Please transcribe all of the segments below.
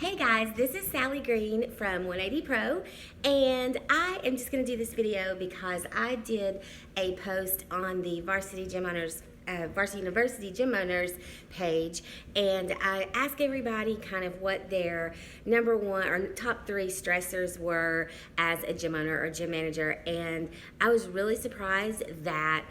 Hey guys, this is Sally Green from 180 Pro, and I am just going to do this video because I did a post on the Varsity University Gym Owners page, and I asked everybody kind of what their number one or top three stressors were as a gym owner or gym manager, and I was really surprised that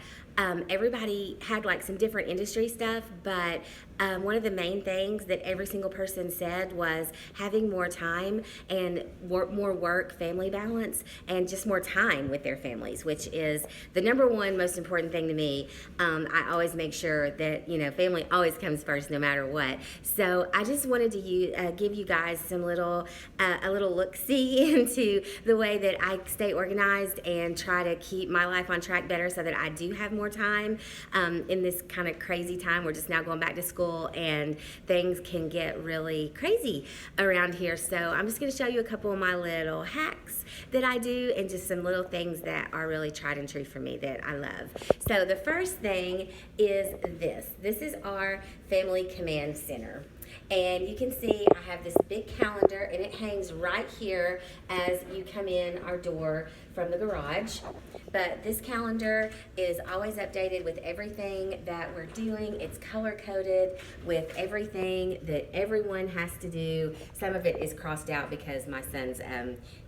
everybody had like some different industry stuff, but one of the main things that every single person said was having more time and more work-family balance and just more time with their families, which is the number one most important thing to me. I always make sure that, family always comes first no matter what. So I just wanted to give you guys some a little look-see into the way that I stay organized and try to keep my life on track better so that I do have more time in this kind of crazy time. We're just now going back to school and things can get really crazy around here. So I'm just going to show you a couple of my little hacks that I do and just some little things that are really tried and true for me that I love. So the first thing is this. This is our Family Command Center. And you can see I have this big calendar and it hangs right here as you come in our door from the garage. But this calendar is always updated with everything that we're doing. It's color coded with everything that everyone has to do. Some of it is crossed out because my son's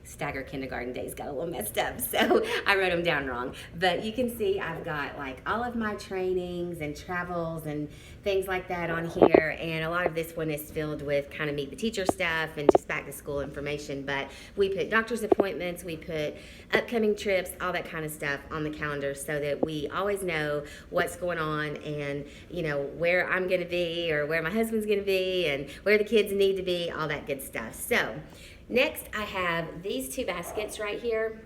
stagger kindergarten days got a little messed up, so I wrote them down wrong. But you can see I've got like all of my trainings and travels and things like that on here, and a lot of this one is filled with kind of meet the teacher stuff and just back to school information. But we put doctor's appointments, we put upcoming trips, all that kind of stuff on the calendar so that we always know what's going on and where I'm going to be or where my husband's going to be and where the kids need to be, all that good stuff. So next I have these two baskets right here.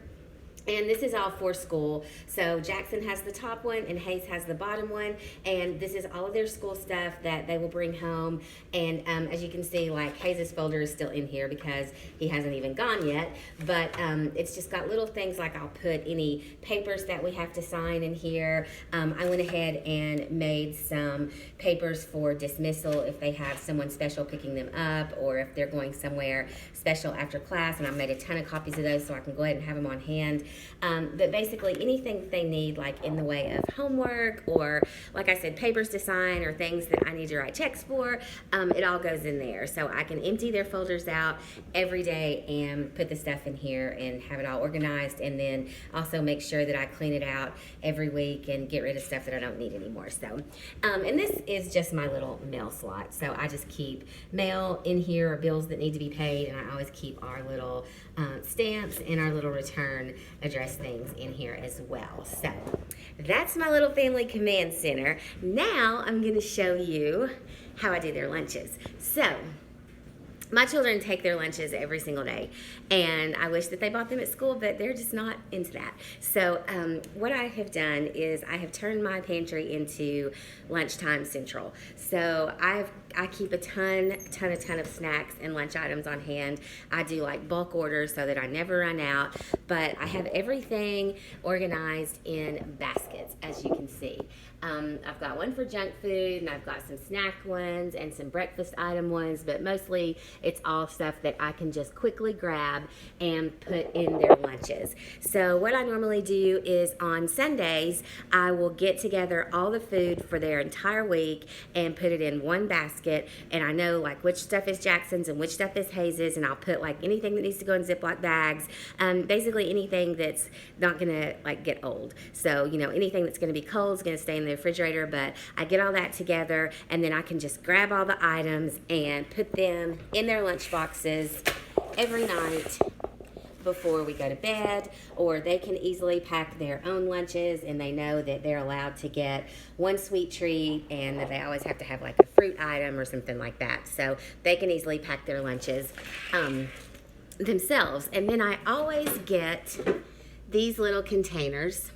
And this is all for school. So Jackson has the top one and Hayes has the bottom one. And this is all of their school stuff that they will bring home. And as you can see, like Hayes' folder is still in here because he hasn't even gone yet. But it's just got little things like I'll put any papers that we have to sign in here. I went ahead and made some papers for dismissal if they have someone special picking them up or if they're going somewhere special after class. And I made a ton of copies of those so I can go ahead and have them on hand. But basically anything that they need, like in the way of homework or, like I said, papers to sign or things that I need to write checks for, it all goes in there. So I can empty their folders out every day and put the stuff in here and have it all organized, and then also make sure that I clean it out every week and get rid of stuff that I don't need anymore. So, and this is just my little mail slot. So I just keep mail in here or bills that need to be paid, and I always keep our little stamps and our little return address things in here as well. So that's my little Family Command Center. Now I'm going to show you how I do their lunches. So my children take their lunches every single day, and I wish that they bought them at school, but they're just not into that. So what I have done is I have turned my pantry into lunchtime central. So I keep a ton of snacks and lunch items on hand. I do like bulk orders so that I never run out, but I have everything organized in baskets, as you can see. I've got one for junk food, and I've got some snack ones and some breakfast item ones, but mostly it's all stuff that I can just quickly grab and put in their lunches. So what I normally do is on Sundays, I will get together all the food for their entire week and put it in one basket, and I know like which stuff is Jackson's and which stuff is Hayes's, and I'll put like anything that needs to go in Ziploc bags, basically anything that's not gonna like get old. So anything that's gonna be cold is gonna stay in the refrigerator, but I get all that together, and then I can just grab all the items and put them in their lunch boxes every night before we go to bed, or they can easily pack their own lunches, and they know that they're allowed to get one sweet treat and that they always have to have like a fruit item or something like that. So they can easily pack their lunches themselves. And then I always get these little containers,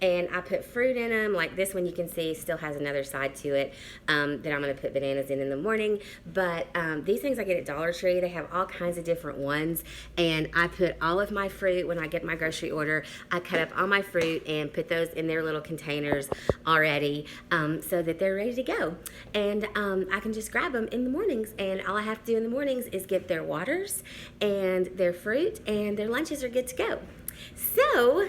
and I put fruit in them. Like this one, you can see still has another side to it that I'm going to put bananas in the morning. But these things I get at Dollar Tree, they have all kinds of different ones, and I put all of my fruit when I get my grocery order. I cut up all my fruit and put those in their little containers already, so that they're ready to go. And I can just grab them in the mornings, and all I have to do in the mornings is get their waters and their fruit, and their lunches are good to go. So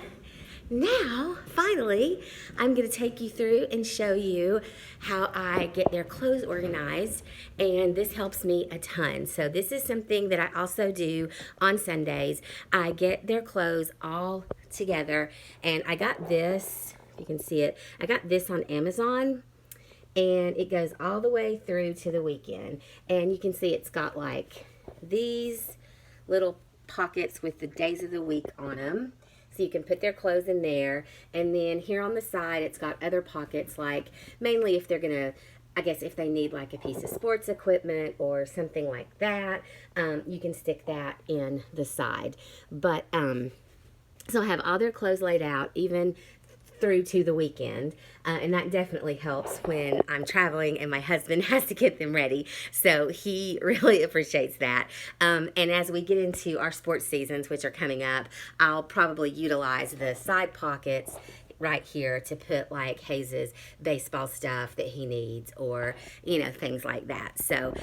now, finally, I'm going to take you through and show you how I get their clothes organized, and this helps me a ton. So this is something that I also do on Sundays. I get their clothes all together, and I got this, you can see it, I got this on Amazon, and it goes all the way through to the weekend. And you can see it's got like these little pockets with the days of the week on them. So you can put their clothes in there. And then here on the side, it's got other pockets, like mainly if they're gonna, I guess if they need like a piece of sports equipment or something like that, you can stick that in the side. But so I have all their clothes laid out, even through to the weekend, and that definitely helps when I'm traveling and my husband has to get them ready, so he really appreciates that. And as we get into our sports seasons, which are coming up, I'll probably utilize the side pockets right here to put like Hayes's baseball stuff that he needs, or you know, things like that. So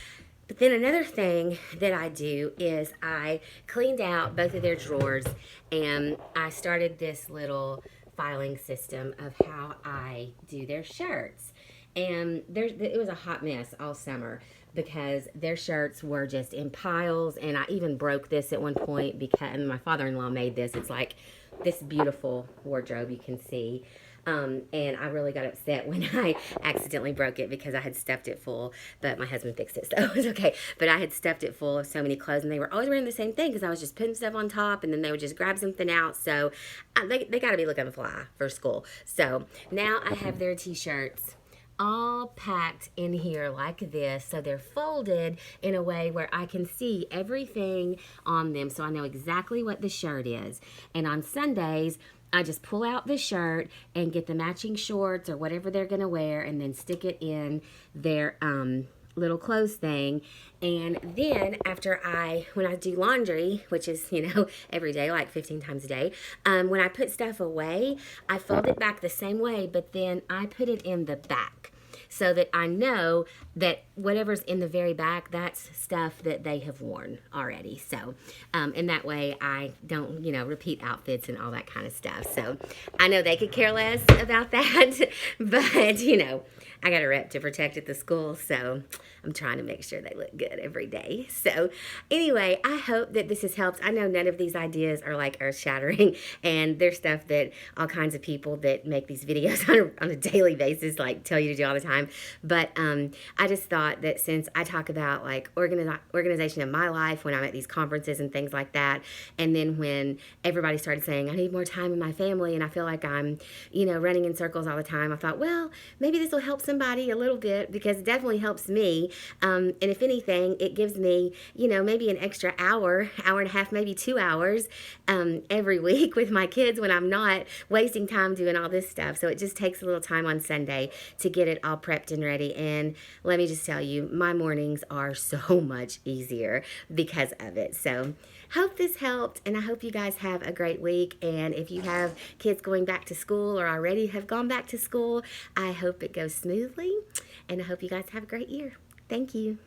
but then another thing that I do is I cleaned out both of their drawers, and I started this little filing system of how I do their shirts. And it was a hot mess all summer because their shirts were just in piles, and I even broke this at one point because my father-in-law made this. It's like this beautiful wardrobe you can see. And I really got upset when I accidentally broke it because I had stuffed it full, but my husband fixed it, so it was okay. But I had stuffed it full of so many clothes, and they were always wearing the same thing because I was just putting stuff on top, and then they would just grab something out. So they got to be looking fly for school. So now I have their t-shirts all packed in here like this, so they're folded in a way where I can see everything on them, so I know exactly what the shirt is. And on Sundays, I just pull out the shirt and get the matching shorts or whatever they're going to wear, and then stick it in their little clothes thing. And then after when I do laundry, which is, you know, every day, like 15 times a day, when I put stuff away, I fold it back the same way, but then I put it in the back, so that I know that whatever's in the very back, that's stuff that they have worn already. So, and that way I don't, you know, repeat outfits and all that kind of stuff. So I know they could care less about that, but, you know, I got a rep to protect at the school, so I'm trying to make sure they look good every day. So anyway, I hope that this has helped. I know none of these ideas are like earth-shattering, and there's stuff that all kinds of people that make these videos on a daily basis like tell you to do all the time. But I just thought that since I talk about like organization in my life when I'm at these conferences and things like that, and then when everybody started saying I need more time in my family and I feel like I'm, you know, running in circles all the time, I thought, well, maybe this will help somebody a little bit, because it definitely helps me. And if anything, it gives me, you know, maybe an extra hour and a half, maybe 2 hours every week with my kids when I'm not wasting time doing all this stuff. So it just takes a little time on Sunday to get it all prepped and ready. And let me just tell you, my mornings are so much easier because of it. So hope this helped, and I hope you guys have a great week. And if you have kids going back to school or already have gone back to school, I hope it goes smoothly, and I hope you guys have a great year. Thank you.